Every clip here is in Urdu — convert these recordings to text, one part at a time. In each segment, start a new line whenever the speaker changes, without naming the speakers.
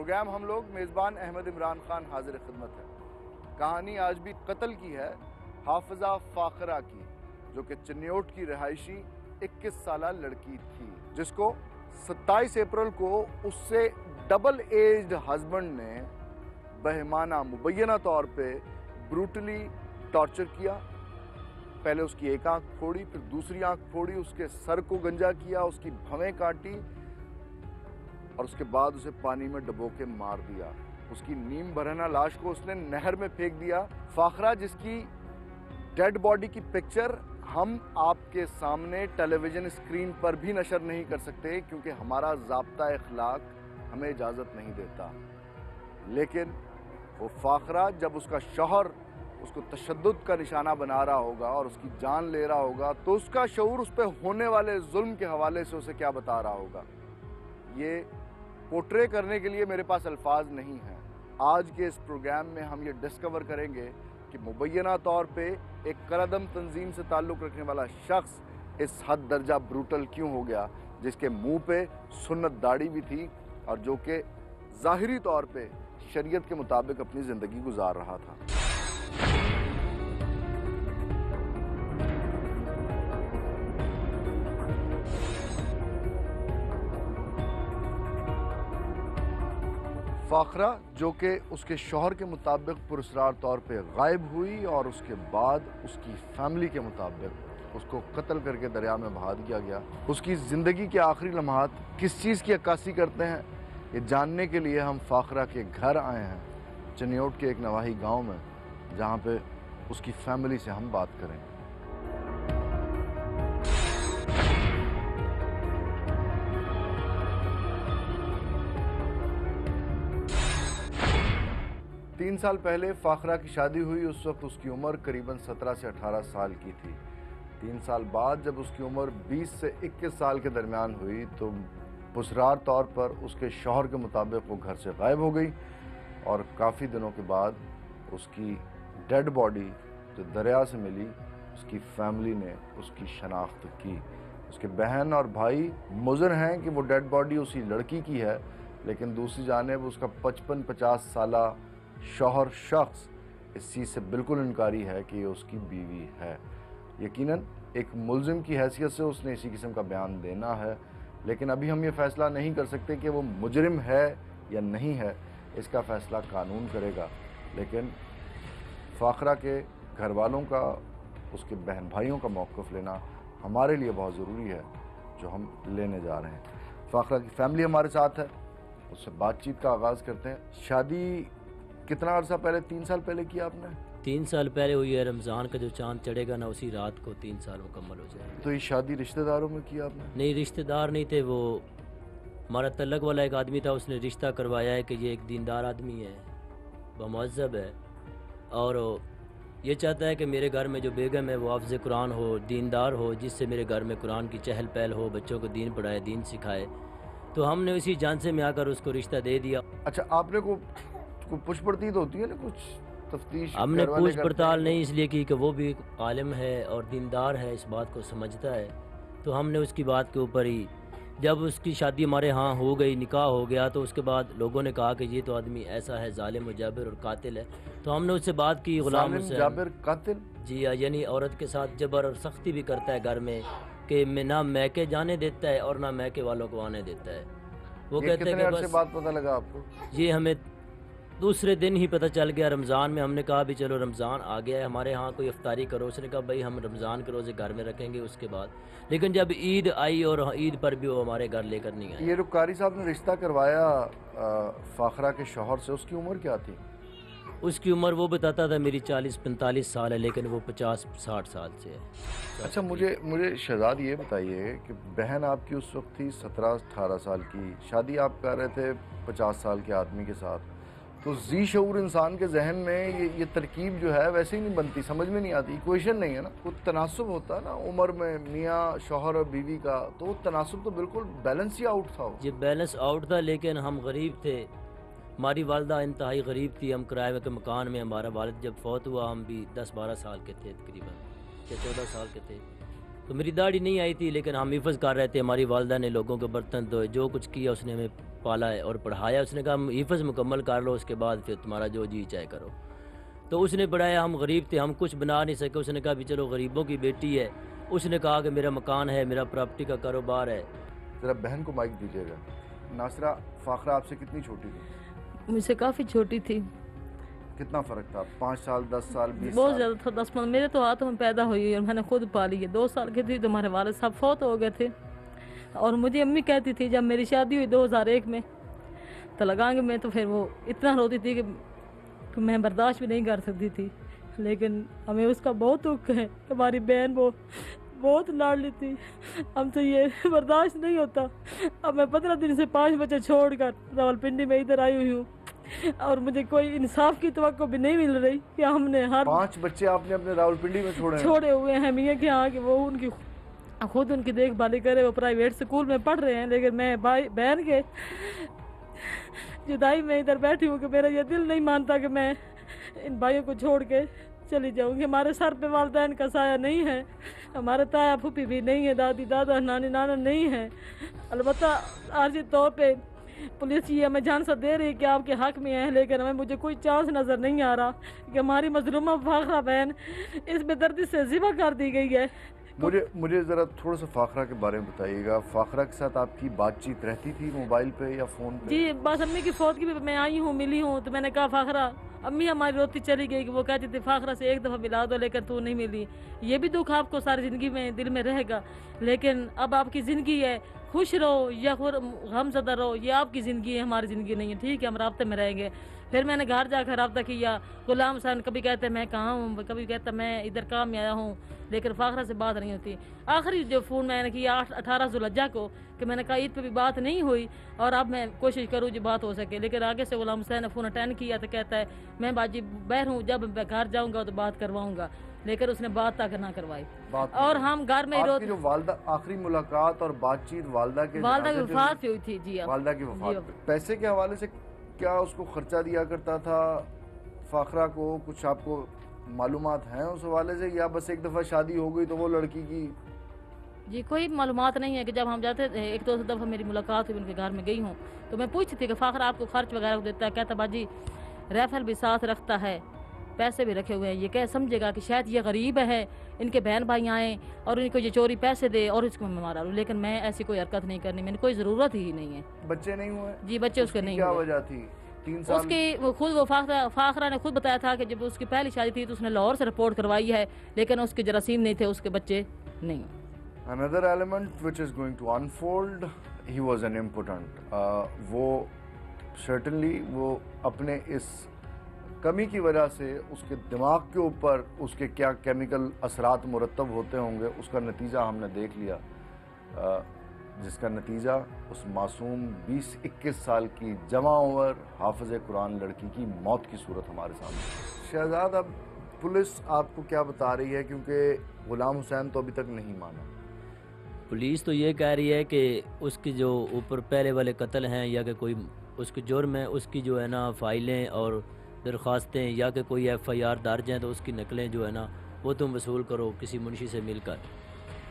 پروگرام ہم لوگ میزبان احمد عمران خان حاضر خدمت ہے۔ کہانی آج بھی قتل کی ہے، حافظہ فاخرہ کی، جو کہ چنیوٹ کی رہائشی 21 سالہ لڑکی تھی، جس کو 27 اپریل کو اس سے ڈبل ایجڈ ہسبینڈ نے بہیمانہ مبینہ طور پہ بروٹلی ٹارچر کیا۔ پہلے اس کی ایک آنکھ پھوڑی، پھر دوسری آنکھ پھوڑی، اس کے سر کو گنجا کیا، اس کی بھویں کاٹی اور اس کے بعد اسے پانی میں ڈبو کے مار دیا۔ اس کی نیم برہنہ لاش کو اس نے نہر میں پھینک دیا۔ فاخرہ، جس کی ڈیڈ باڈی کی پکچر ہم آپ کے سامنے ٹیلی ویژن اسکرین پر بھی نشر نہیں کر سکتے کیونکہ ہمارا ضابطہ اخلاق ہمیں اجازت نہیں دیتا، لیکن وہ فاخرہ جب اس کا شوہر اس کو تشدد کا نشانہ بنا رہا ہوگا اور اس کی جان لے رہا ہوگا تو اس کا شعور اس پہ ہونے والے ظلم کے حوالے سے اسے کیا بتا رہا ہوگا، یہ پورٹرے کرنے کے لیے میرے پاس الفاظ نہیں ہیں۔ آج کے اس پروگرام میں ہم یہ ڈسکور کریں گے کہ مبینہ طور پہ ایک کردم تنظیم سے تعلق رکھنے والا شخص اس حد درجہ بروٹل کیوں ہو گیا، جس کے منہ پہ سنت داڑھی بھی تھی اور جو کہ ظاہری طور پہ شریعت کے مطابق اپنی زندگی گزار رہا تھا۔ فاخرہ، جو کہ اس کے شوہر کے مطابق پراسرار طور پہ غائب ہوئی اور اس کے بعد اس کی فیملی کے مطابق اس کو قتل کر کے دریا میں بہا دیا گیا، اس کی زندگی کے آخری لمحات کس چیز کی عکاسی کرتے ہیں، یہ جاننے کے لیے ہم فاخرہ کے گھر آئے ہیں، چنیوٹ کے ایک نواحی گاؤں میں، جہاں پہ اس کی فیملی سے ہم بات کریں گے۔ 3 سال پہلے فاخرہ کی شادی ہوئی، اس وقت اس کی عمر قریباً 17 سے 18 سال کی تھی۔ 3 سال بعد جب اس کی عمر 20 سے 21 سال کے درمیان ہوئی تو پراسرار طور پر اس کے شوہر کے مطابق وہ گھر سے غائب ہو گئی اور کافی دنوں کے بعد اس کی ڈیڈ باڈی جو دریا سے ملی، اس کی فیملی نے اس کی شناخت کی۔ اس کے بہن اور بھائی مضر ہیں کہ وہ ڈیڈ باڈی اسی لڑکی کی ہے، لیکن دوسری جانب اس کا 55-50 سالہ شوہر شخص اس چیز سے بالکل انکاری ہے کہ یہ اس کی بیوی ہے۔ یقیناً ایک ملزم کی حیثیت سے اس نے اسی قسم کا بیان دینا ہے، لیکن ابھی ہم یہ فیصلہ نہیں کر سکتے کہ وہ مجرم ہے یا نہیں ہے، اس کا فیصلہ قانون کرے گا۔ لیکن فاخرہ کے گھر والوں کا، اس کے بہن بھائیوں کا موقف لینا ہمارے لیے بہت ضروری ہے، جو ہم لینے جا رہے ہیں۔ فاخرہ کی فیملی ہمارے ساتھ ہے، اس سے بات چیت کا آغاز کرتے ہیں۔ شادی کتنا عرصہ پہلے، 3 سال پہلے کیا آپ نے؟
3 سال پہلے ہوئی ہے، رمضان کا جو چاند چڑھے گا نا اسی رات کو 3 سال مکمل ہو جائے۔
تو یہ شادی رشتہ داروں میں کیا آپ نے؟
نہیں، رشتہ دار نہیں تھے، وہ ہمارا تعلق والا ایک آدمی تھا، اس نے رشتہ کروایا ہے کہ یہ ایک دیندار آدمی ہے، بمہذب ہے، اور یہ چاہتا ہے کہ میرے گھر میں جو بیگم ہے وہ حافظ قرآن ہو، دیندار ہو، جس سے میرے گھر میں قرآن کی چہل پہل ہو، بچوں کو دین پڑھائے، دین سکھائے۔ تو ہم نے اسی جانچے میں آ کر اس کو رشتہ دے دیا۔
اچھا، آپ نے کو پوچھ پڑتی تو ہوتی ہے نا، کچھ تفتیش؟
ہم نے پوچھ پڑتال نہیں اس لیے کی کہ وہ بھی عالم ہے اور دیندار ہے، اس بات کو سمجھتا ہے، تو ہم نے اس کی بات کے اوپر ہی، جب اس کی شادی ہمارے ہاں ہو گئی، نکاح ہو گیا، تو اس کے بعد لوگوں نے کہا کہ یہ تو آدمی ایسا ہے، ظالم و جابر اور قاتل ہے، تو ہم نے اس سے بات کی۔ غلام حسین،
جابر قاتل؟
جی، یعنی عورت کے ساتھ جبر اور سختی بھی کرتا ہے گھر میں، کہ نہ میکے جانے دیتا ہے اور نہ میکے والوں کو آنے دیتا ہے۔ وہ کہتے ہیں کہ
بس بات پتہ لگا آپ کو؟
یہ ہمیں دوسرے دن ہی پتہ چل گیا، رمضان میں۔ ہم نے کہا بھی چلو رمضان آ گیا ہے، ہمارے ہاں کوئی افطاری کرو۔ اس نے کہا بھائی ہم رمضان کے روزے گھر میں رکھیں گے اس کے بعد، لیکن جب عید آئی اور عید پر بھی وہ ہمارے گھر لے کر نہیں آئے۔
یہ جو قاری صاحب نے رشتہ کروایا فاخرہ کے شوہر سے، اس کی عمر کیا تھی؟
اس کی عمر وہ بتاتا تھا میری 40-45 سال ہے، لیکن وہ 50-60 سال سے ہے۔
اچھا، مجھے شہزاد یہ بتائیے کہ بہن آپ کی اس وقت تھی 17-18 سال کی، شادی آپ کر رہے تھے 50 سال کے آدمی کے ساتھ، تو ذی شعور انسان کے ذہن میں یہ ترکیب جو ہے ویسے ہی نہیں بنتی، سمجھ میں نہیں آتی، ایکویشن نہیں ہے نا، کوئی تناسب ہوتا ہے نا عمر میں میاں شوہر اور بیوی کا، تو وہ تناسب تو بالکل بیلنس ہی آؤٹ تھا۔
یہ بیلنس آؤٹ تھا، لیکن ہم غریب تھے، ہماری والدہ انتہائی غریب تھی، ہم کرائے کے مکان میں، ہمارا والد جب فوت ہوا ہم بھی 10-12 سال کے تھے تقریباً، یا 14 سال کے تھے، تو میری داڑھی نہیں آئی تھی، لیکن ہم حفظ کر رہے تھے. ہماری والدہ نے لوگوں کے برتن دھوئے، جو کچھ کیا اس نے ہمیں پالا ہے اور پڑھایا. اس نے کہا ہم حفظ مکمل کر لو، اس کے بعد پھر تمہارا جو جی چاہے کرو. تو اس نے پڑھایا. ہم غریب تھے، ہم کچھ بنا نہیں سکے. اس نے کہا بھی چلو غریبوں کی بیٹی ہے. اس نے کہا کہ میرا مکان ہے، میرا پراپرٹی کا کاروبار ہے.
ذرا بہن کو مائک دیجیے گا. ناصرہ، فاخرہ آپ سے کتنی چھوٹی تھی؟
مجھ سے کافی چھوٹی تھی.
کتنا فرق تھا؟ 5 سال، 10 سال، 20
بہت
سال؟
زیادہ تھا. 10 میرے تو ہاتھوں میں پیدا ہوئی اور میں نے خود پالی ہے. 2 سال کی تھی تو ہمارے والد صاحب فوت ہو گئے تھے. اور مجھے امی کہتی تھی جب میری شادی ہوئی 2001 میں تو لگائیں گے میں، تو پھر وہ اتنا روتی تھی کہ میں برداشت بھی نہیں کر سکتی تھی. لیکن ہمیں اس کا بہت دکھ ہے. ہماری بہن وہ بہت لاڈلی تھی، ہم سے یہ برداشت نہیں ہوتا. اب میں 15 دن سے 5 بچے چھوڑ کر راولپنڈی میں ادھر آئی ہوئی ہوں اور مجھے کوئی انصاف کی توقع بھی نہیں مل رہی کہ ہم نے
5 بچے آپ نے اپنے راولپنڈی میں
چھوڑے ہوئے ہیں میاں کے ہاں کہ وہ ان کی خود ان کی دیکھ بھالی کرے. وہ پرائیویٹ سکول میں پڑھ رہے ہیں، لیکن میں بہن کے جدائی میں ادھر بیٹھی ہوں کہ میرا یہ دل نہیں مانتا کہ میں ان بھائیوں کو چھوڑ کے چلی جاؤں گی. ہمارے سر پہ والدین کا سایہ نہیں ہے، ہمارے تایا پھوپھی بھی نہیں ہے، دادی دادا نانی نانا نہیں ہے. البتہ عارضی طور پہ پولیس یہ ہمیں جان سا دے رہی کہ آپ کے حق میں ہیں، لیکن مجھے کوئی چانس نظر نہیں آ رہا کہ ہماری مظلومہ فاخرہ بہن اس بے دردی سے ذبح کر دی گئی ہے.
مجھے ذرا تھوڑا سا فاخرہ کے بارے میں بتائیے گا. فاخرہ کے ساتھ آپ کی بات چیت رہتی تھی موبائل پہ یا فون پہ؟
جی، بس امی کی فوت کی بھی میں آئی ہوں، ملی ہوں، تو میں نے کہا فاخرہ، امی ہماری روتی چلی گئی کہ وہ کہتی تھی فاخرہ سے ایک دفعہ ملا دو، لیکن تو نہیں ملی. یہ بھی دکھ آپ کو ساری زندگی میں دل میں رہے گا، لیکن اب آپ کی زندگی ہے، خوش رہو یا غم زدہ رہو، یہ آپ کی زندگی ہے، ہماری زندگی نہیں ہے. ٹھیک ہے، ہم رابطے میں رہیں گے. پھر میں نے گھر جا کر رابطہ کیا. غلام حسین کبھی کہتے میں کہاں ہوں، کبھی کہتا میں ادھر کام میں آیا ہوں، لیکن فاخرہ سے بات نہیں ہوتی. آخری جو فون میں نے کیا 18 ذوالحجہ کو کہ میں نے کہا عید پہ بھی بات نہیں ہوئی اور اب میں کوشش کروں جو بات ہو سکے. لیکن آگے سے غلام حسین نے فون اٹینڈ کیا تو کہتا ہے میں باجی باہر ہوں، جب میں گھر جاؤں گا تو بات کرواؤں گا، لیکن اس نے بات تک نہ کروائی. اور ہم گھر میں
آپ کی جو والدہ آخری ملاقات اور بات چیت والدہ
کی وفات پہ ہوئی تھی. جی،
والدہ کی وفات. پیسے کے حوالے سے کیا اس کو خرچہ دیا کرتا تھا فاخرہ کو؟ کچھ آپ کو معلومات ہیں اس حوالے سے، یا بس ایک دفعہ شادی ہو گئی تو وہ لڑکی کی؟
جی، کوئی معلومات نہیں ہے. کہ جب ہم جاتے تھے 1-2 دفعہ میری ملاقات ہوئی ان کے گھر میں گئی ہوں تو میں پوچھتی تھی کہ فاخرہ آپ کو خرچ وغیرہ دیتا ہے؟ کہتا باجی ریفل بھی ساتھ رکھتا ہے، پیسے بھی رکھے ہوئے ہیں، یہ کہہ سمجھے گا کہ شاید یہ غریب ہے، ان کے بہن بھائی آئیں اور ان کو یہ چوری پیسے دے اور اس کو میں مارا لوں. لیکن میں ایسی کوئی حرکت نہیں کرنی، میں نے کوئی ضرورت ہی نہیں ہے.
بچے نہیں ہوئے؟
جی، بچے اس کے نہیں ہوئے.
کیا وجہ تھی؟ 3 سال
اس کی وہ فاخرہ نے خود بتایا تھا کہ جب اس کی پہلی شادی تھی تو اس نے لاہور سے رپورٹ کروائی ہے، لیکن اس کے جراثیم نہیں تھے، اس کے بچے نہیں.
Another element which is going to unfold, he was an impotent. وہ certainly وہ اپنے اس کمی کی وجہ سے اس کے دماغ کے اوپر اس کے کیا کیمیکل اثرات مرتب ہوتے ہوں گے، اس کا نتیجہ ہم نے دیکھ لیا، جس کا نتیجہ اس معصوم 20-21 سال کی جمع عمر حافظ قرآن لڑکی کی موت کی صورت ہمارے سامنے. شہزاد، اب پولیس آپ کو کیا بتا رہی ہے؟ کیونکہ غلام حسین تو ابھی تک نہیں مانا.
پولیس تو یہ کہہ رہی ہے کہ اس کی جو اوپر پہلے والے قتل ہیں یا کہ کوئی اس کے جرم ہے، اس کی جو ہے نا فائلیں اور درخواستیں یا کہ کوئی FIR درج ہیں تو اس کی نقلیں جو ہے نا وہ تم وصول کرو کسی منشی سے مل کر.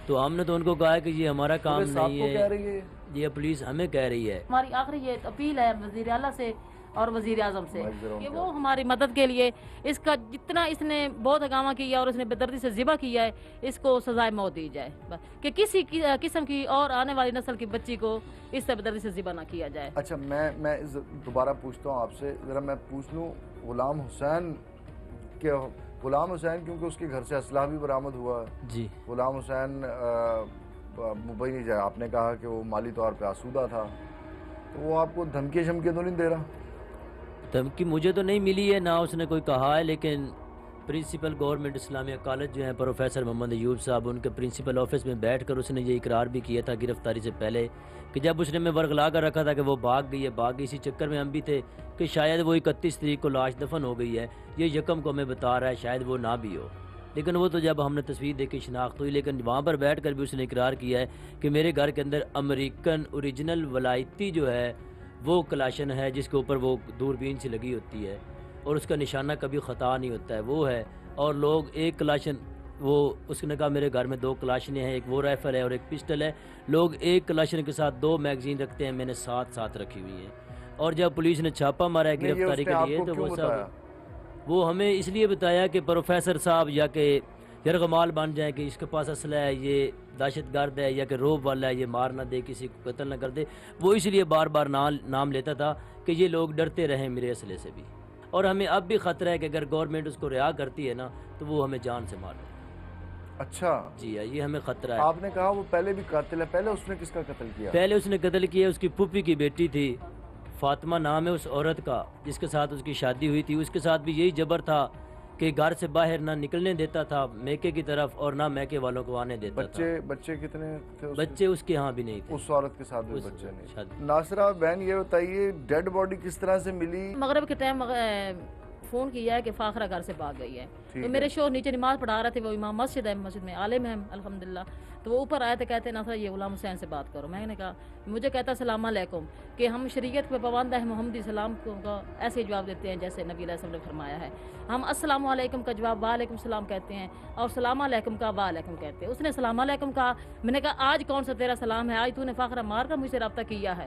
تو ہم نے تو ان کو کہا ہے کہ یہ ہمارا کام نہیں ہے، یہ پولیس ہمیں کہہ رہی ہے.
ہماری آخری یہ اپیل ہے وزیر اعلیٰ سے اور وزیر اعظم سے کہ وہ ہماری مدد کے لیے اس کا جتنا اس نے بہت ہنگامہ کیا اور اس نے بے دردی سے ذبح کیا ہے، اس کو سزائے موت دی جائے، کہ کسی قسم کی اور آنے والی نسل کی بچی کو اس سے بے دردی سے ذبح نہ کیا جائے.
اچھا، میں دوبارہ پوچھتا ہوں آپ سے، ذرا میں پوچھ لوں غلام حسین کیونکہ اس کے گھر سے اسلحہ بھی برآمد ہوا ہے.
جی،
غلام حسین مبینی جائے، آپ نے کہا کہ وہ مالی طور پہ آسودہ تھا، تو وہ آپ کو دھمکی تو نہیں دے رہا؟
دھمکی مجھے تو نہیں ملی ہے، نہ اس نے کوئی کہا ہے، لیکن پرنسپل گورنمنٹ اسلامیہ کالج جو ہیں پروفیسر محمد ایوب صاحب، ان کے پرنسپل آفس میں بیٹھ کر اس نے یہ اقرار بھی کیا تھا گرفتاری سے پہلے کہ جب اس نے میں ورغلا کر رکھا تھا کہ وہ بھاگ گئی. اسی چکر میں ہم بھی تھے کہ شاید وہ 31 تاریخ کو لاش دفن ہو گئی ہے، یہ یکم کو ہمیں بتا رہا ہے، شاید وہ نہ بھی ہو. لیکن وہ تو جب ہم نے تصویر دیکھی شناخت ہوئی، لیکن وہاں پر بیٹھ کر بھی اس نے اقرار کیا ہے کہ میرے گھر کے اندر امریکن اوریجنل ولایتی جو ہے وہ کلاشن ہے، جس کے اوپر وہ دوربین سے لگی ہوتی ہے اور اس کا نشانہ کبھی خطا نہیں ہوتا ہے، وہ ہے. اور لوگ ایک کلاشن وہ اس نے کہا میرے گھر میں 2 کلاشنیں ہیں، ایک وہ رائفل ہے اور ایک پسٹل ہے. لوگ ایک کلاشن کے ساتھ 2 میگزین رکھتے ہیں، میں نے 7 رکھی ہوئی ہیں. اور جب پولیس نے چھاپا مارا ہے گرفتاری کے لیے تو وہ ہمیں اس لیے بتایا کہ پروفیسر صاحب یا کہ یرغمال بن جائیں کہ اس کے پاس اسلحہ ہے، یہ دہشت گرد ہے یا کہ روب والا ہے، یہ مار نہ دے، کسی کو قتل نہ کر دے. وہ اس لیے بار بار نام لیتا تھا کہ یہ لوگ ڈرتے رہیں میرے اسلحے سے بھی. اور ہمیں اب بھی خطرہ ہے کہ اگر گورنمنٹ اس کو رہا کرتی ہے نا تو وہ ہمیں جان سے مار دے.
اچھا
جی ہاں، یہ ہمیں خطرہ ہے.
آپ نے کہا وہ پہلے بھی قاتل ہے، پہلے اس نے کس کا قتل کیا؟
پہلے اس نے قتل کیا اس کی پھوپھی کی بیٹی تھی، فاطمہ نام ہے اس عورت کا جس کے ساتھ اس کی شادی ہوئی تھی. اس کے ساتھ بھی یہی جبر تھا کہ گھر سے باہر نہ نکلنے دیتا تھا میکے کی طرف اور نہ میکے والوں کو آنے دیتا تھا.
بچے کتنے تھے؟
بچے اس کے ہاں بھی نہیں تھے.
اس عورت کے ساتھ بھی بچے نہیں.
شادی.
ناصرہ بہن یہ بتائیے ڈیڈ باڈی کس طرح سے ملی؟
مغرب کے ٹائم فون کیا ہے کہ فاخرہ گھر سے بھاگ گئی ہے. تو میرے شوہر نیچے نماز پڑھا رہے تھے، وہ امام مسجد ہے، مسجد میں عالم ہیں الحمدللہ. تو وہ اوپر آئے تھے، کہتے ہیں ناصرہ یہ غلام حسین سے بات کرو. میں نے کہا، مجھے کہتا السلام علیکم کہ ہم شریعت پہ پابند ہیں، محمدی سلام کو ایسے جواب دیتے ہیں جیسے نبی علیہ السلام نے فرمایا ہے. ہم السلام علیکم کا جواب وعلیکم السلام کہتے ہیں اور سلام علیکم کا وعلیکم کہتے ہیں. اس نے سلام علیکم کہا. میں نے کہا آج کون سا تیرا سلام ہے؟ آج تو نے فاخرہ مار کر مجھ سے رابطہ کیا ہے.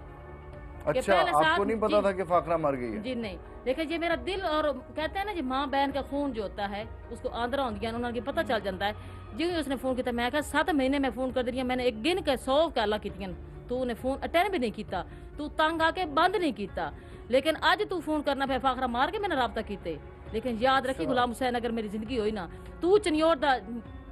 اچھا آپ کو نہیں پتا تھا کہ فاخرہ مر گئی ہے؟
جی نہیں، لیکن یہ میرا دل، اور کہتے ہیں نا جی ماں بہن کا خون جو ہوتا ہے اس کو آندرا ہوندیاں انہوں نے پتہ چل جاتا ہے. جی اس نے فون کیا، میں کہا 7 مہینے میں فون کر دیا، میں نے ایک گن کے 100 کالا کیتیاں، تو نے فون اٹینڈ بھی نہیں کیتا، تو تنگ آ کے بند نہیں کیتا. لیکن اج تو فون کرنا پہ فاخرہ مار کے میں نے رابطہ کیتے. لیکن یاد رکھی غلام حسین اگر میری زندگی ہوئی نا تو چنیوڑ دا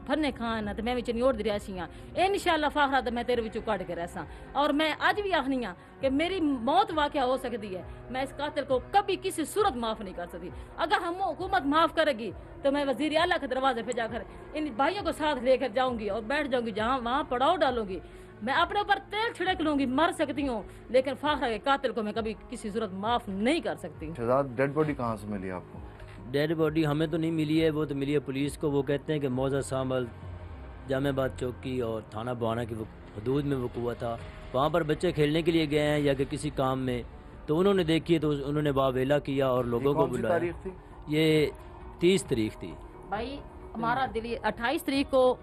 پھرنے کھان تے میں بھی چنیوڑ دی رہسی ہاں. انشاءاللہ فاخرہ تے میں تیرے وچوں کڈ کے رہساں. اور میں اج بھی آخنی ہاں کہ میری موت واقعہ ہو سکتی ہے، میں اس قاتل کو کبھی کسی صورت معاف نہیں کر سکتی. اگر ہم حکومت معاف کرے گی تو میں وزیر اعلیٰ کے دروازے پہ جا کر ان بھائیوں کو ساتھ لے کر جاؤں گی اور بیٹھ جاؤں گی جہاں وہاں پڑاؤ ڈالوں گی. میں اپنے اوپر تیل چھڑک لوں گی، مر سکتی ہوں لیکن فاخرہ کے قاتل کو میں کبھی کسی صورت معاف نہیں کر سکتی.
شہزاد ڈیڈ باڈی کہاں سے ملی آپ کو؟
ڈیڈ باڈی ہمیں تو نہیں ملی ہے، وہ تو ملی ہے پولیس کو. وہ کہتے ہیں کہ موضع سامل جامع آباد چوکی اور تھانہ بوانا کی حدود میں وقوع تھا. وہاں پر بچے کھیلنے کے لیے گئے ہیں یا کہ کسی کام میں، تو انہوں نے دیکھی تو انہوں نے واویلا کیا اور لوگوں کو بلایا.
تاریخ تھی
یہ 30 تاریخ تھی.
بھائی ہمارا دل 28 تاریخ کو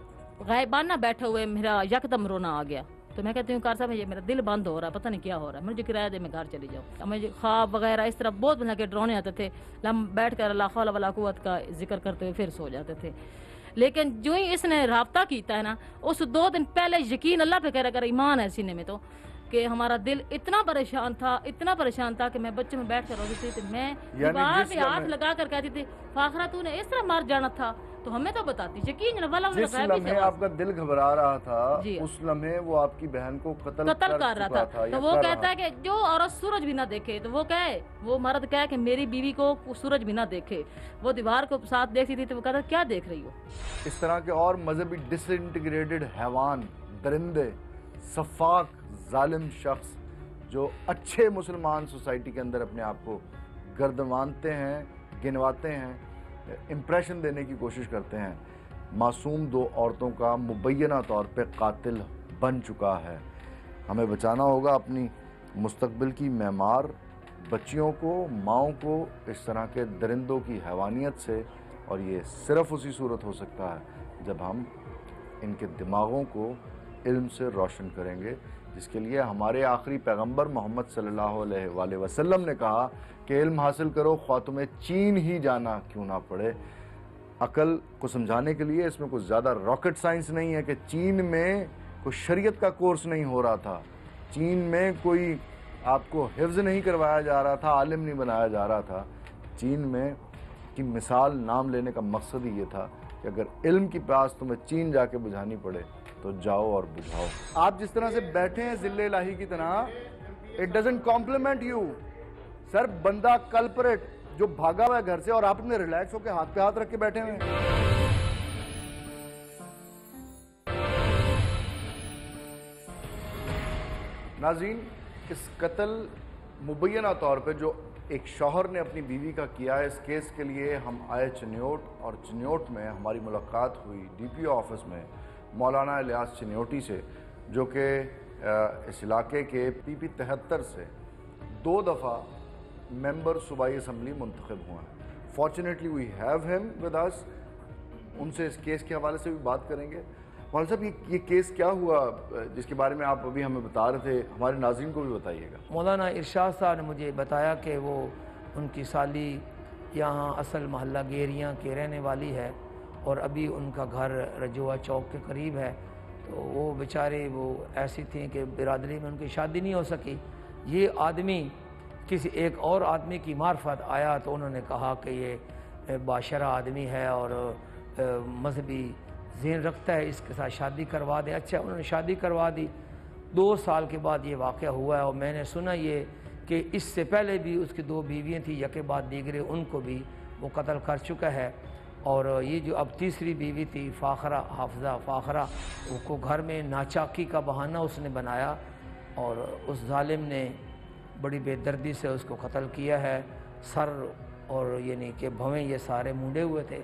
غائبانہ بیٹھے ہوئے میرا یکدم رونا آ گیا. تو میں کہتی ہوں کار صاحب یہ میرا دل بند ہو رہا ہے، پتہ نہیں کیا ہو رہا ہے، مجھے کرایہ دے میں گھر چلی جاؤں. مجھے خواب وغیرہ اس طرح بہت بنا کے ڈرونے آتے تھے. ہم بیٹھ کر اللہ حول ولا قوت کا ذکر کرتے ہوئے پھر سو جاتے تھے. لیکن جو ہی اس نے رابطہ کیتا ہے نا، اس 2 دن پہلے یقین اللہ پہ کہہ رہا کر ایمان ہے سینے میں تو کہ ہمارا دل اتنا پریشان تھا کہ میں بچے میں بیٹھ کر روتی تھی. میں دیوار پہ ہاتھ لگا کر کہتی تھی فاخرہ تو نے اس طرح مار جانا تھا تو ہمیں تو بتاتی. یقین
جس لمحے آپ کا دل گھبرا رہا تھا اس لمحے وہ آپ کی بہن کو قتل کر رہا تھا.
تو وہ کہتا ہے کہ جو عورت سورج بھی نہ دیکھے، تو وہ مرد کہے کہ میری بیوی کو سورج بھی نہ دیکھے. وہ دیوار کو ساتھ دیکھتی تھی تو وہ کہتا کیا دیکھ رہی ہو.
اس طرح کے اور مذہبی ڈس انٹیگریٹڈ حیوان، درندے، صفاق ظالم شخص جو اچھے مسلمان سوسائٹی کے اندر اپنے آپ کو گردمانتے ہیں، گنواتے ہیں، امپریشن دینے کی کوشش کرتے ہیں، معصوم 2 عورتوں کا مبینہ طور پہ قاتل بن چکا ہے. ہمیں بچانا ہوگا اپنی مستقبل کی معمار بچیوں کو، ماؤں کو اس طرح کے درندوں کی حیوانیت سے. اور یہ صرف اسی صورت ہو سکتا ہے جب ہم ان کے دماغوں کو علم سے روشن کریں گے، جس کے لیے ہمارے آخری پیغمبر محمد صلی اللہ علیہ وآلہ وسلم نے کہا کہ علم حاصل کرو خواہ تمہیں چین ہی جانا کیوں نہ پڑے. عقل کو سمجھانے کے لیے اس میں کچھ زیادہ راکٹ سائنس نہیں ہے کہ چین میں کوئی شریعت کا کورس نہیں ہو رہا تھا، چین میں کوئی آپ کو حفظ نہیں کروایا جا رہا تھا، عالم نہیں بنایا جا رہا تھا. چین میں کی مثال نام لینے کا مقصد ہی یہ تھا کہ اگر علم کی پیاس تمہیں چین جا کے بجھانی پڑے تو جاؤ اور بجھاؤ. آپ جس طرح سے بیٹھے ہیں ذل الہی کی طرح، it doesn't compliment you. سر بندہ کلپریٹ جو بھاگا ہوا ہے گھر سے اور آپ نے ریلیکس ہو کے ہاتھ پہ ہاتھ رکھ کے بیٹھے ہوئے ہیں. ناظرین، اس قتل مبینہ طور پہ جو ایک شوہر نے اپنی بیوی کا کیا ہے، اس کیس کے لیے ہم آئے چنیوٹ، اور چنیوٹ میں ہماری ملاقات ہوئی ڈی پی او آفس میں مولانا الیاس چنیوٹی سے، جو کہ اس علاقے کے پی پی 73 سے 2 دفعہ ممبر صوبائی اسمبلی منتخب ہوا ہے. فارچونیٹلی وی ہیو ہم ود اس. ان سے اس کیس کے حوالے سے بھی بات کریں گے۔ مولانا صاحب یہ کیس کیا ہوا جس کے بارے میں آپ ابھی ہمیں بتا رہے تھے، ہمارے ناظرین کو بھی بتائیے گا۔
مولانا ارشاد صاحب نے مجھے بتایا کہ وہ ان کی سالی یہاں اصل محلہ گیریاں کے رہنے والی ہے اور ابھی ان کا گھر رجوع چوک کے قریب ہے، تو وہ بیچارے وہ ایسی تھیں کہ برادری میں ان کی شادی نہیں ہو سکی۔ یہ آدمی کسی ایک اور آدمی کی معرفت آیا تو انہوں نے کہا کہ یہ باشرہ آدمی ہے اور مذہبی ذہن رکھتا ہے، اس کے ساتھ شادی کروا دیں۔ اچھا، انہوں نے شادی کروا دی۔ 2 سال کے بعد یہ واقعہ ہوا ہے اور میں نے سنا یہ کہ اس سے پہلے بھی اس کی 2 بیویاں تھیں، یکے بعد دیگرے ان کو بھی وہ قتل کر چکا ہے۔ اور یہ جو اب تیسری بیوی تھی فاخرہ، حافظہ فاخرہ، وہ کو گھر میں ناچاکی کا بہانہ اس نے بنایا اور اس ظالم نے بڑی بے دردی سے اس کو قتل کیا ہے۔ سر اور یعنی کہ بھویں یہ سارے مونڈے ہوئے تھے،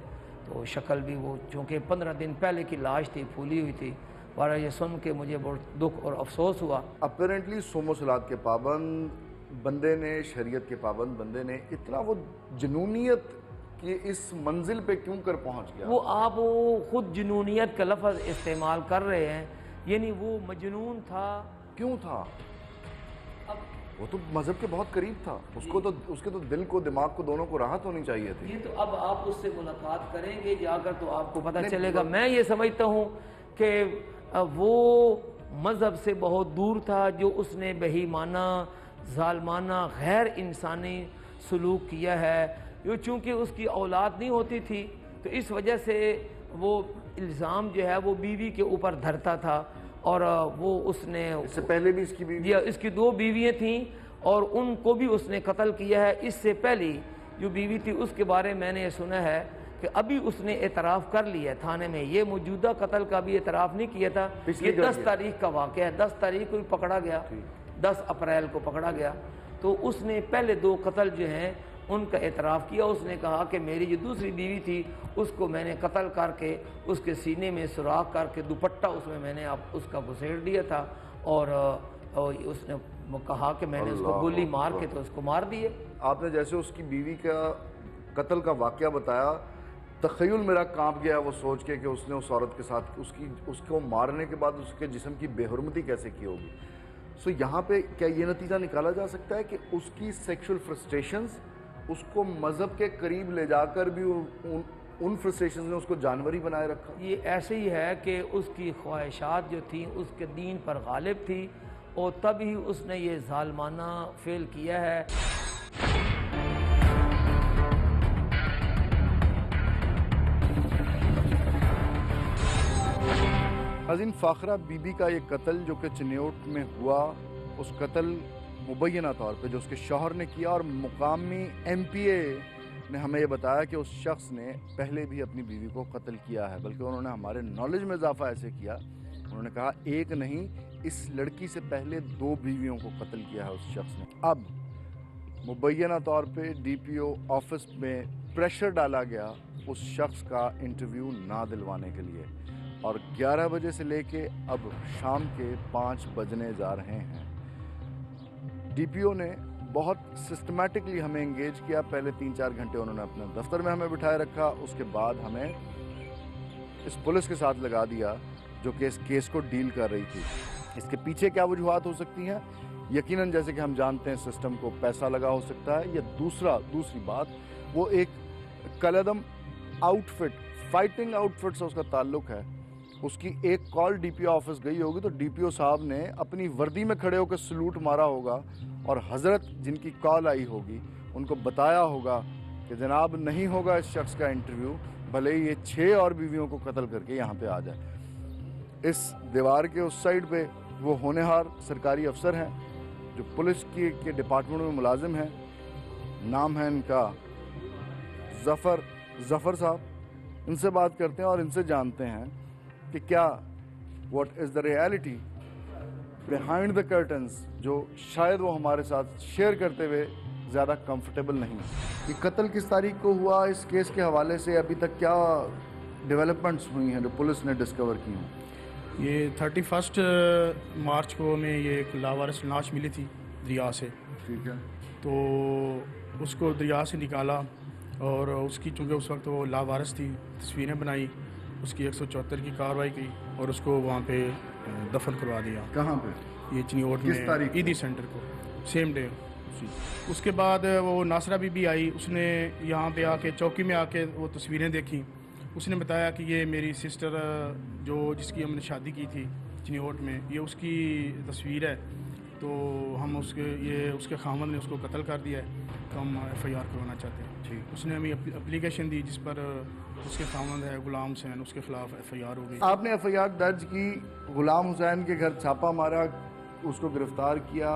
تو شکل بھی وہ چونکہ 15 دن پہلے کی لاش تھی، پھولی ہوئی تھی۔ بارہ یہ سن کے مجھے بہت دکھ اور افسوس ہوا۔
اپیرنٹلی صوم و صلات کے پابند بندے نے، شریعت کے پابند بندے نے اتنا وہ جنونیت کی اس منزل پہ کیوں کر پہنچ گیا؟
وہ آپ خود جنونیت کا لفظ استعمال کر رہے ہیں، یعنی وہ مجنون تھا۔
کیوں تھا؟ وہ تو مذہب کے بہت قریب تھا، اس کے تو دل کو، دماغ کو، دونوں کو راحت ہونی چاہیے تھی۔
یہ تو اب آپ اس سے ملاقات کریں گے جا کر تو آپ کو پتہ چلے گا۔ میں یہ سمجھتا ہوں کہ وہ مذہب سے بہت دور تھا، جو اس نے بہیمانہ، ظالمانہ، غیر انسانی سلوک کیا ہے۔ چونکہ اس کی اولاد نہیں ہوتی تھی تو اس وجہ سے وہ الزام جو ہے وہ بیوی کے اوپر دھرتا تھا، اور وہ اس نے
اس سے پہلے بھی
اس کی 2 بیویاں تھیں اور ان کو بھی اس نے قتل کیا ہے۔ اس سے پہلی جو بیوی تھی اس کے بارے میں نے یہ سنا ہے کہ ابھی اس نے اعتراف کر لیا ہے تھانے میں۔ یہ موجودہ قتل کا بھی اعتراف نہیں کیا تھا، یہ 10 تاریخ کا واقعہ ہے۔ 10 تاریخ کو پکڑا گیا، 10 اپریل کو پکڑا گیا، تو اس نے پہلے 2 قتل جو ہیں ان کا اعتراف کیا۔ اس نے کہا کہ میری جو دوسری بیوی تھی اس کو میں نے قتل کر کے اس کے سینے میں سوراخ کر کے دوپٹہ اس میں نے اس کا گھسیٹ دیا تھا، اور اس نے کہا کہ میں نے اس کو گولی مار کے تو اس کو مار دیے۔
آپ نے جیسے اس کی بیوی کا قتل کا واقعہ بتایا، تخیل میرا کانپ گیا وہ سوچ کے کہ اس نے اس عورت کے ساتھ اس کو مارنے کے بعد اس کے جسم کی بے حرمتی کیسے کی ہوگی۔ سو یہاں پہ کیا یہ نتیجہ نکالا جا سکتا ہے کہ اس کی سیکشل فرسٹریشنز اس کو مذہب کے قریب لے جا کر بھی ان فرسٹریشنز نے اس کو جانوری بنائے رکھا؟ یہ
ایسے ہی ہے کہ اس کی خواہشات جو تھیں اس کے دین پر غالب تھی، اور تب ہی اس نے یہ ظالمانہ فعل کیا ہے۔
ناظرین، فاخرہ بی بی کا یہ قتل جو کہ چنیوٹ میں ہوا، اس قتل مبینہ طور پہ جو اس کے شوہر نے کیا، اور مقامی ایم پی اے نے ہمیں یہ بتایا کہ اس شخص نے پہلے بھی اپنی بیوی کو قتل کیا ہے، بلکہ انہوں نے ہمارے نالج میں اضافہ ایسے کیا، انہوں نے کہا 1 نہیں، اس لڑکی سے پہلے 2 بیویوں کو قتل کیا ہے اس شخص نے۔ اب مبینہ طور پہ ڈی پی او آفس میں پریشر ڈالا گیا اس شخص کا انٹرویو نہ دلوانے کے لیے، اور 11 بجے سے لے کے اب شام کے 5 بجنے جا رہے ہیں۔ ڈی پی او نے بہت سسٹمیٹکلی ہمیں انگیج کیا۔ پہلے 3-4 گھنٹے انہوں نے اپنے دفتر میں ہمیں بٹھائے رکھا، اس کے بعد ہمیں اس پولیس کے ساتھ لگا دیا جو کہ اس کیس کو ڈیل کر رہی تھی۔ اس کے پیچھے کیا وجوہات ہو سکتی ہیں؟ یقیناً جیسے کہ ہم جانتے ہیں سسٹم کو پیسہ لگا ہو سکتا ہے، یا دوسری بات وہ ایک کلعدم outfit, fighting outfit سے اس کا تعلق ہے۔ اس کی ایک کال ڈی پی او آفس گئی ہوگی تو ڈی پی او صاحب نے اپنی وردی میں کھڑے ہو کے سلوٹ مارا ہوگا، اور حضرت جن کی کال آئی ہوگی ان کو بتایا ہوگا کہ جناب نہیں ہوگا اس شخص کا انٹرویو، بھلے ہی یہ 6 اور بیویوں کو قتل کر کے یہاں پہ آ جائے۔ اس دیوار کے اس سائڈ پہ وہ ہونہار سرکاری افسر ہیں جو پولیس کے ڈپارٹمنٹ میں ملازم ہیں، نام ہے ان کا ظفر صاحب۔ ان سے بات کرتے ہیں اور ان سے جانتے ہیں کہ کیا what is the reality behind the curtains, جو شاید وہ ہمارے ساتھ شیئر کرتے ہوئے زیادہ کمفرٹیبل نہیں۔ یہ قتل کس تاریخ کو ہوا؟ اس کیس کے حوالے سے ابھی تک کیا ڈیولپمنٹس ہوئی ہیں جو پولیس نے ڈسکور کی ہیں؟
یہ 31 مارچ کو ہمیں یہ ایک لاوارث لاش ملی تھی دریا سے،
ٹھیک ہے،
تو اس کو دریا سے نکالا اور اس کی چونکہ اس وقت وہ لاوارث تھی، تصویریں بنائی، اس کی 174 کی کارروائی کی اور اس کو وہاں پہ دفن کروا دیا۔
کہاں پہ؟
یہ چنیوٹ
کس
میں
تاریخ کو؟
عیدی سینٹر کو، سیم ڈے۔ اس کے بعد وہ ناصرہ بی بی آئی، اس نے یہاں پہ آ کے چوکی میں آ کے وہ تصویریں دیکھیں۔ اس نے بتایا کہ یہ میری سسٹر جو جس کی ہم نے شادی کی تھی چنیوٹ میں، یہ اس کی تصویر ہے، تو ہم اس کے خامد نے اس کو قتل کر دیا ہے، تو ہم FIR کروانا چاہتے ہیں۔
ٹھیک۔
اس نے ہمیں اپلیکیشن دی جس پر اس کے خامد ہے غلام حسین، اس کے خلاف FIR ہو گئی۔
آپ نے FIR درج کی، غلام حسین کے گھر چھاپا مارا، اس کو گرفتار کیا،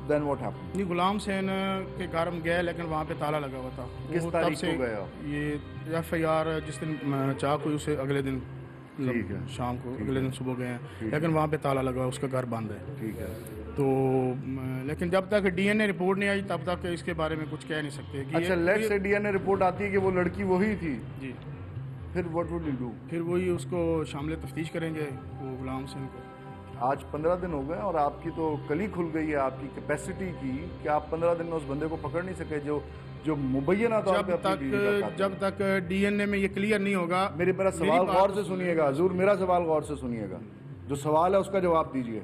دین واٹ ہیپن؟
نہیں، غلام حسین کے گھر ہم گئے لیکن وہاں پہ تالا لگا ہوا تھا۔
کس
وہ
تاریخ
تب سے
کو گئے آپ؟
یہ FIR جس دن چاک ہوئی اسے اگلے دن
ٹھیک ہے،
شام کو، اگلے دن صبح گئے ہیں، لیکن وہاں پہ تالا لگا، اس کا گھر بند ہے۔
ٹھیک ہے۔
تو لیکن جب تک DNA رپورٹ نہیں آئی تب تک اس کے بارے میں کچھ کہہ نہیں سکتے کہ
اچھا، لیٹ سے DNA رپورٹ آتی ہے کہ وہ لڑکی وہی تھی،
جی،
پھر واٹ وڈ یو ڈو؟
پھر وہی اس کو شامل تفتیش کریں گے وہ غلام حسین کو۔
آج 15 دن ہو گئے اور آپ کی تو کلی کھل گئی ہے آپ کی کیپیسٹی کی کہ آپ 15 دن میں اس بندے کو پکڑ نہیں سکے جو مبینہ طور پہ اپنی بیوی کا قاتل ہے۔
جب تک DNA میں یہ کلیئر نہیں ہوگا۔
میرا سوال غور سے سنیے گا حضور، میرا سوال غور سے سنیے گا، جو سوال ہے اس کا جواب دیجیے۔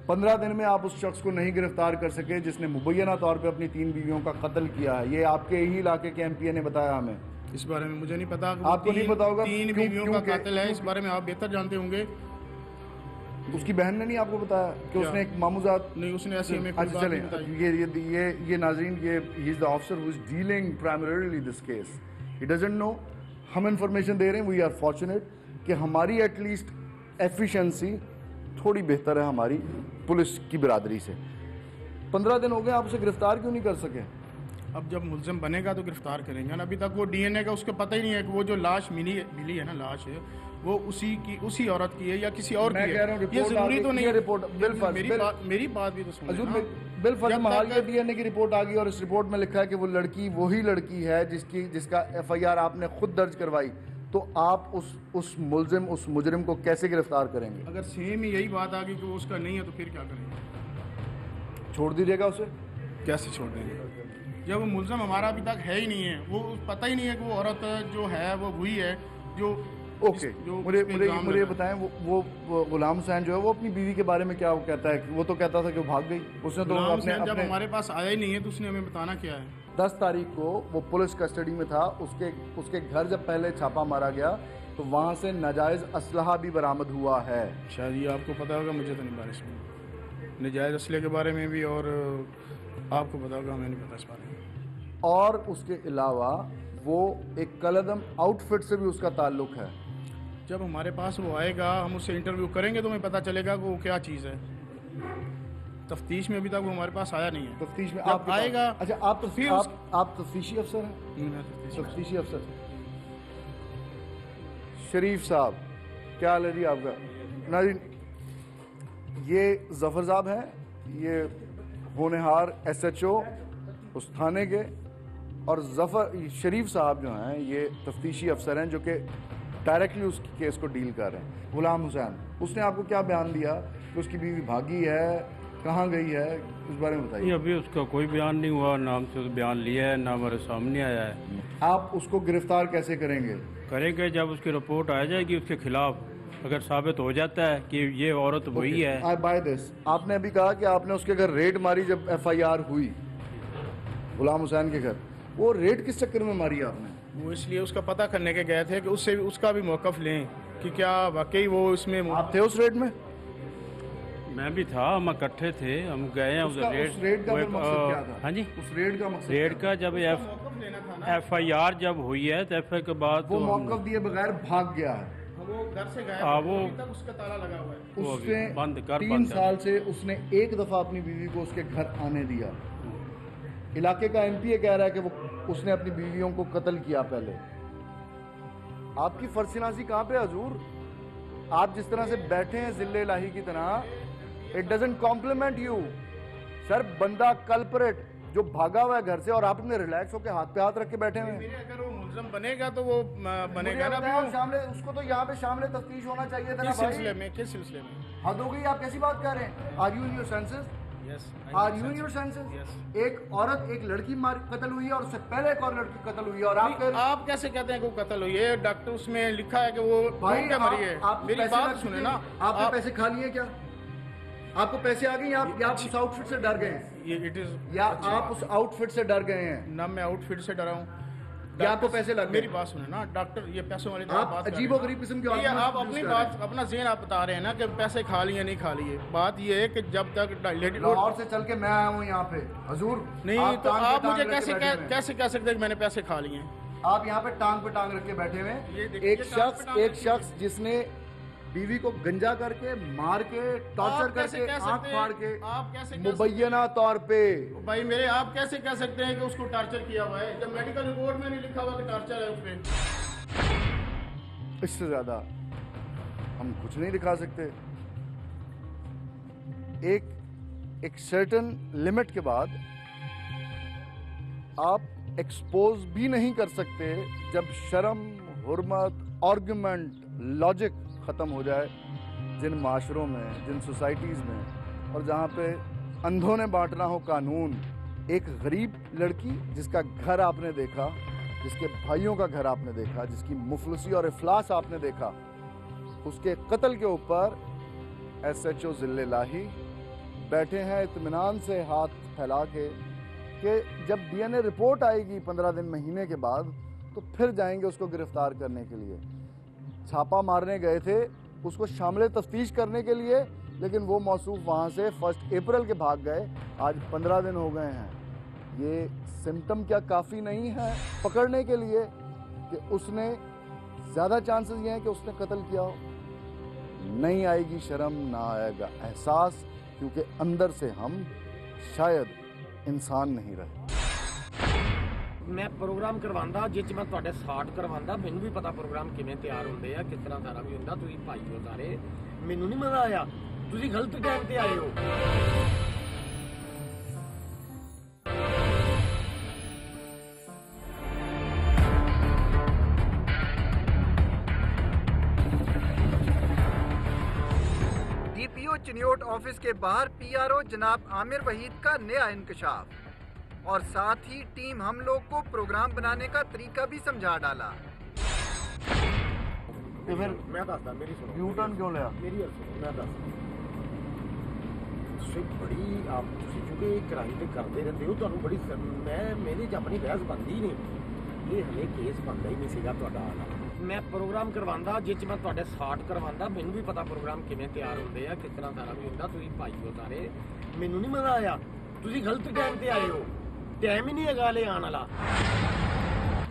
15 دن میں آپ اس شخص کو نہیں گرفتار کر سکے جس نے مبینہ طور پہ اپنی 3 بیویوں کا قتل کیا ہے، یہ آپ کے ہی علاقے کے MPA نے بتایا ہمیں۔
اس بارے میں مجھے نہیں پتا،
آپ کو نہیں پتا ہوگا،
3 بیویوں کا قاتل ہے، اس بارے میں آپ بہتر جانتے ہوں گے۔
اس کی بہن نے نہیں آپ کو بتایا کہ اس نے ایک ماموزات؟
نہیں، اس نے ایسی ہمیں کوئی
اچھا
بات
چلیں،
نہیں بتائی۔
یہ ناظرین، یہ he is the officer who is dealing primarily this case, he doesn't know. ہم انفارمیشن دے رہے ہیں، وی آر فارچونیٹ کہ ہماری ایٹ لیسٹ ایفیشنسی تھوڑی بہتر ہے ہماری پولیس کی برادری سے۔ 15 دن ہو گئے، آپ اسے گرفتار کیوں نہیں کر سکے؟
اب جب ملزم بنے گا تو گرفتار کریں گے نا۔ ابھی تک وہ DNA کا اس کو پتہ ہی نہیں ہے کہ وہ جو لاش ملی ہے نا، لاش ہے وہ اسی عورت کی ہے یا کسی اور کی ہے۔
میں کہہ رہا ہوں
یہ ضروری تو نہیں ہے۔
میری
بات بھی تو سنیں
حضور،
نا۔
بالفرض محال یہ DNA کی رپورٹ آ گئی اور اس رپورٹ میں لکھا ہے کہ وہ لڑکی وہی لڑکی ہے جس کا FIR آپ نے خود درج کروائی، تو آپ اس مجرم کو کیسے گرفتار کریں گے؟
اگر سیم ہی یہی بات آ گئی کہ وہ اس کا نہیں ہے تو پھر کیا کریں گے؟
چھوڑ دیجیے گا اسے؟
کیسے چھوڑ دیں گے جب وہ ملزم ہمارا ابھی تک ہے ہی نہیں ہے، وہ پتہ ہی نہیں ہے کہ وہ عورت جو ہے وہ وہی ہے جو۔
اوکے، مجھے بتائیں، وہ غلام حسین جو ہے وہ اپنی بیوی کے بارے میں کیا کہتا ہے؟ وہ تو کہتا تھا کہ وہ بھاگ گئی، اس نے تو
غلام حسین جب ہمارے پاس آیا ہی نہیں ہے تو اس نے ہمیں بتانا کیا ہے؟
10 تاریخ کو وہ پولیس کسٹڈی میں تھا، اس کے گھر جب پہلے چھاپا مارا گیا تو وہاں سے ناجائز اسلحہ بھی برآمد ہوا ہے۔
شاید یہ آپ کو پتا ہوگا، مجھے تو نہیں بارش میں ناجائز اسلحے کے بارے میں بھی، اور آپ کو پتا ہوگا، ہمیں نہیں پتا اس بارے میں۔
اور اس کے علاوہ وہ ایک کلعدم آؤٹ فٹ سے بھی اس کا تعلق ہے۔
جب ہمارے پاس وہ آئے گا، ہم اس سے انٹرویو کریں گے تو ہمیں پتہ چلے گا کہ وہ کیا چیز ہے۔ تفتیش میں ابھی تک وہ ہمارے پاس آیا نہیں ہے۔
تفتیش میں
آپ آئے گا۔
اچھا، آپ تفتیشی افسر ہیں؟ تفتیشی افسر شریف صاحب، کیا حال ہے جی آپ کا؟ ناظرین، یہ ظفر صاحب ہیں، یہ ہونہار SHO اس تھانے کے، اور شریف صاحب جو ہیں یہ تفتیشی افسر ہیں جو کہ ڈائریکٹلی اس کیس کو ڈیل کر رہے ہیں۔ غلام حسین، اس نے آپ کو کیا بیان دیا کہ اس کی بیوی بھاگی ہے، کہاں گئی ہے، اس بارے میں بتائیے۔
ابھی اس کا کوئی بیان نہیں ہوا، نہ ہم سے بیان لیا ہے، نہ ہمارے سامنے آیا ہے۔
آپ اس کو گرفتار کیسے کریں گے؟
کریں گے جب اس کی رپورٹ آ جائے گی اس کے خلاف، اگر ثابت ہو جاتا ہے کہ یہ عورت وہی ہے۔
I buy this۔ آپ نے ابھی کہا کہ آپ نے اس کے گھر ریڈ ماری جب FIR ہوئی غلام حسین کے گھر، وہ ریڈ کس چکر میں ماری آپ نے؟
وہ اس لیے اس کا پتہ کرنے کے گئے تھے کہ اس کا بھی موقف لیں کہ کیا واقعی وہ اس میں۔
آپ تھے اس ریڈ میں؟
میں بھی تھا، ہم اکٹھے تھے، ہم گئے ہیں
اس ریڈ کا مقصد کیا تھا؟
ہاں جی،
اس ریڈ کا مقصد
ریڈ کا جب FIR جب ہوئی ہے تو FIR کے بعد
وہ موقف دیے بغیر بھاگ گیا ہے۔
وہ گھر سے گیا،
وہ
اس کا تالا لگا ہوا ہے۔
اس نے
بند کر
3 سال سے اس نے ایک دفعہ اپنی بیوی کو اس کے گھر آنے دیا۔ علاقے کا MPA کہہ رہا ہے کہ اس نے اپنی بیویوں کو قتل کیا پہلے۔ آپ کی فرشناسی کہاں پہ حضور؟ آپ جس طرح سے بیٹھے ہیں ذل الہی کی طرح، it doesn't compliment you۔ سر، بندہ کلپریٹ جو بھاگا ہوا ہے گھر سے اور آپ نے ریلیکس ہو کے ہاتھ پہ ہاتھ رکھ کے بیٹھے ہوئے ہیں۔
اگر وہ ملزم بنے گا تو وہ بنے گا نا۔
اس کو تو یہاں پہ شامل تفتیش ہونا چاہیے تھا نا
کس
بھائی۔
سلسلے میں؟ کس سلسلے میں؟
حد ہو گئی، آپ کیسی بات کر رہے ہیں؟ Are you in your senses؟ Are you in your senses? ایک عورت ایک لڑکی قتل ہوئی ہے اور اس سے پہلے ایک اور لڑکی قتل ہوئی ہے اور
آپ کیسے کہتے ہیں کہ وہ قتل ہوئی ہے؟ ڈاکٹر اس میں لکھا ہے کہ وہ بھائی مری ہے. میری بات سنیں نا.
آپ نے پیسے کھا لیے کیا؟ آپ کو پیسے آ گئے یا آپ اس آؤٹ فٹ سے ڈر گئے ہیں؟ یا آپ اس آؤٹ فٹ سے ڈر گئے ہیں؟
نہ میں آؤٹ فٹ سے ڈرا ہوں
یا آپ کو پیسے لگ گئے؟
میری بات سنیں نا ڈاکٹر, یہ پیسوں والی
آپ عجیب و غریب قسم کے
آپ اپنی بات اپنا ذہن آپ بتا رہے ہیں نا کہ پیسے کھا لیے نہیں کھا لیے. بات یہ ہے کہ جب تک
لاہور سے چل کے میں آیا ہوں یہاں پہ حضور,
نہیں تو آپ مجھے کیسے کہہ سکتے ہیں کہ میں نے پیسے کھا لیے ہیں؟
آپ یہاں پہ ٹانگ پہ ٹانگ رکھ کے بیٹھے ہوئے. ایک شخص جس نے بیوی کو گنجا کر کے مار کے ٹارچر کر کے آنکھ پھاڑ کے مبینہ طور پہ.
بھائی میرے آپ کیسے کہہ سکتے ہیں کہ اس کو ٹارچر کیا ہوا ہے جب میڈیکل رپورٹ میں نہیں لکھا ہوا کہ ٹارچر ہے اس پہ؟
اس سے زیادہ ہم کچھ نہیں دکھا سکتے. ایک سرٹن لمٹ کے بعد آپ ایکسپوز بھی نہیں کر سکتے جب شرم, حرمت, آرگومنٹ, لاجک ختم ہو جائے جن معاشروں میں, جن سوسائٹیز میں, اور جہاں پہ اندھوں نے بانٹنا ہو قانون. ایک غریب لڑکی جس کا گھر آپ نے دیکھا, جس کے بھائیوں کا گھر آپ نے دیکھا, جس کی مفلسی اور افلاس آپ نے دیکھا, اس کے قتل کے اوپر ایس ایچ او ضلع لاہی بیٹھے ہیں اطمینان سے ہاتھ پھیلا کے کہ جب ڈی این اے رپورٹ آئے گی 15 دن مہینے کے بعد تو پھر جائیں گے اس کو گرفتار کرنے کے لیے. چھاپا مارنے گئے تھے اس کو شامل تفتیش کرنے کے لیے, لیکن وہ موصوف وہاں سے 1 اپریل کے بھاگ گئے. آج 15 دن ہو گئے ہیں. یہ سمٹم کیا کافی نہیں ہے پکڑنے کے لیے کہ اس نے, زیادہ چانسز یہ ہیں کہ اس نے قتل کیا ہو؟ نہیں آئے گی شرم, نہ آئے گا احساس, کیونکہ اندر سے ہم شاید انسان نہیں رہے.
میں پروگرام کروانا جس میں تواڈے سٹارٹ کروانا, مینوں بھی پتا پروگرام کیویں تیار ہوندے آ, کس طرح سارا بھی ہوندا. تسی بھائی ہو سارے, مینوں نہیں مزہ آیا, تسی غلط ٹائم تے آئے ہو.
ڈی پی او چنیوٹ آفس کے باہر پی آر او جناب عامر وحید کا نیا انکشاف, اور ساتھ ہی ٹیم ہم لوگ کو پروگرام بنانے کا طریقہ بھی سمجھا ڈالا.
میں دسدا, میری سنو.
یو ٹرن کیوں لیا؟
میری سنو, میں دسدا. تسی بڑی آپ تسی کیونکہ کرائی تے کرتے رہتے ہو, تانوں بڑی میری اپنی بحث بنتی نہیں. یہ ہلے کیس بنتا ہی نہیں سیگا تہاڈا. میں پروگرام کروانا جس میں تواڈے سٹارٹ کروانا, مینوں بھی پتا پروگرام کیویں تیار ہوندے آ, کس طرح سارا بھی ہوندا. تسی بھائی ہو سارے, مینوں نہیں مزہ آیا, تسی غلط ٹائم تے آئے ہو. ٹائم ہی نہیں ہے گالے آنے والا.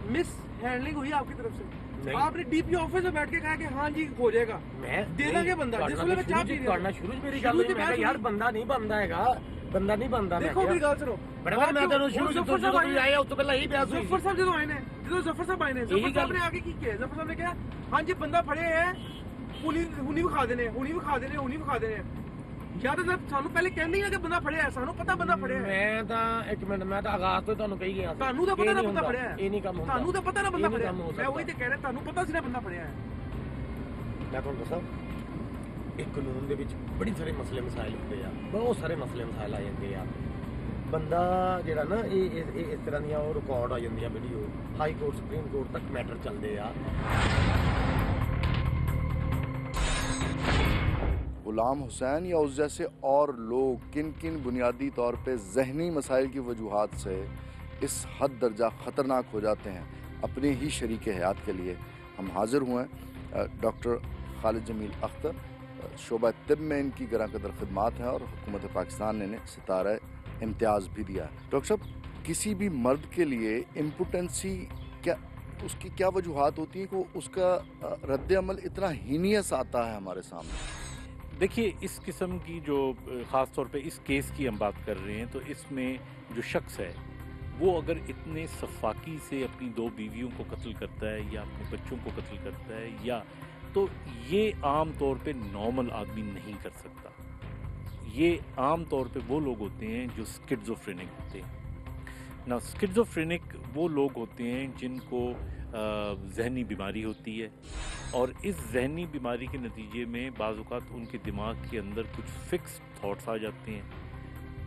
مس ہینڈلنگ ہوئی آپ کی طرف سے. آپ نے ڈی پی آفس میں بیٹھ کے کہا کہ ہاں جی ہو جائے گا,
میں
دے دیں گے بندہ. جس میں چاہ پی
کرنا شروع میری گل ہوئی, میں کہ یار بندہ نہیں بندا ہے گا, بندہ نہیں بندا.
دیکھو میری گل سنو,
بڑا میں تینوں شروع سے تو آئے اس تو پہلے ہی بیاس ہوئی.
ظفر صاحب جدوں آئے نے, جدوں ظفر صاحب آئے نے, ظفر صاحب نے آگے کی کیا؟ ظفر صاحب نے کہا ہاں جی بندہ پھڑے ہیں, ہونی وکھا دینے, ہونی وکھا دینے, ہونی وکھا دینے. یا تو سانو پہلے کہندے ہیں کہ بندہ پھڑیا ہے, سانو پتہ بندہ پھڑیا ہے.
میں تا ایک منٹ, میں تا آغاز تو تانوں کہی گیا,
تانوں تو پتہ نہ بندہ پھڑیا ہے.
یہ نہیں کم ہوندا,
تانوں تو پتہ نہ بندہ پھڑیا ہے. میں وہی تے کہہ رہا, تانوں پتہ سی نہ بندہ پھڑیا ہے.
میں تانوں دساں, ایک قانون دے وچ بڑی سارے مسئلے مسائل ہوندے آ, بہت سارے مسئلے مسائل آ جاندے آ. بندہ جڑا نا اس طرح دیاں وہ ریکارڈ آ جاندیاں video, high court supreme court تک میٹر چلدے آ.
غلام حسین یا اس جیسے اور لوگ کن کن بنیادی طور پہ ذہنی مسائل کی وجوہات سے اس حد درجہ خطرناک ہو جاتے ہیں اپنے ہی شریک حیات کے لیے. ہم حاضر ہوئے ہیں ڈاکٹر خالد جمیل اختر, شعبہ طب میں ان کی گراں قدر خدمات ہیں اور حکومت پاکستان نے انہیں ستارہ امتیاز بھی دیا ہے. ڈاکٹر صاحب, کسی بھی مرد کے لیے امپوٹنسی کیا, اس کی کیا وجوہات ہوتی ہیں کہ اس کا رد عمل اتنا ہینیس آتا ہے ہمارے سامنے؟
دیکھیے, اس قسم کی جو خاص طور پہ اس کیس کی ہم بات کر رہے ہیں, تو اس میں جو شخص ہے وہ اگر اتنے صفاقی سے اپنی 2 بیویوں کو قتل کرتا ہے یا اپنے بچوں کو قتل کرتا ہے, یا تو یہ عام طور پہ نارمل آدمی نہیں کر سکتا. یہ عام طور پہ وہ لوگ ہوتے ہیں جو سکیزوفرینک ہوتے ہیں. نا سکیزوفرینک وہ لوگ ہوتے ہیں جن کو ذہنی بیماری ہوتی ہے, اور اس ذہنی بیماری کے نتیجے میں بعض اوقات ان کے دماغ کے اندر کچھ فکس تھاٹس آ جاتے ہیں,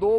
2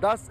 10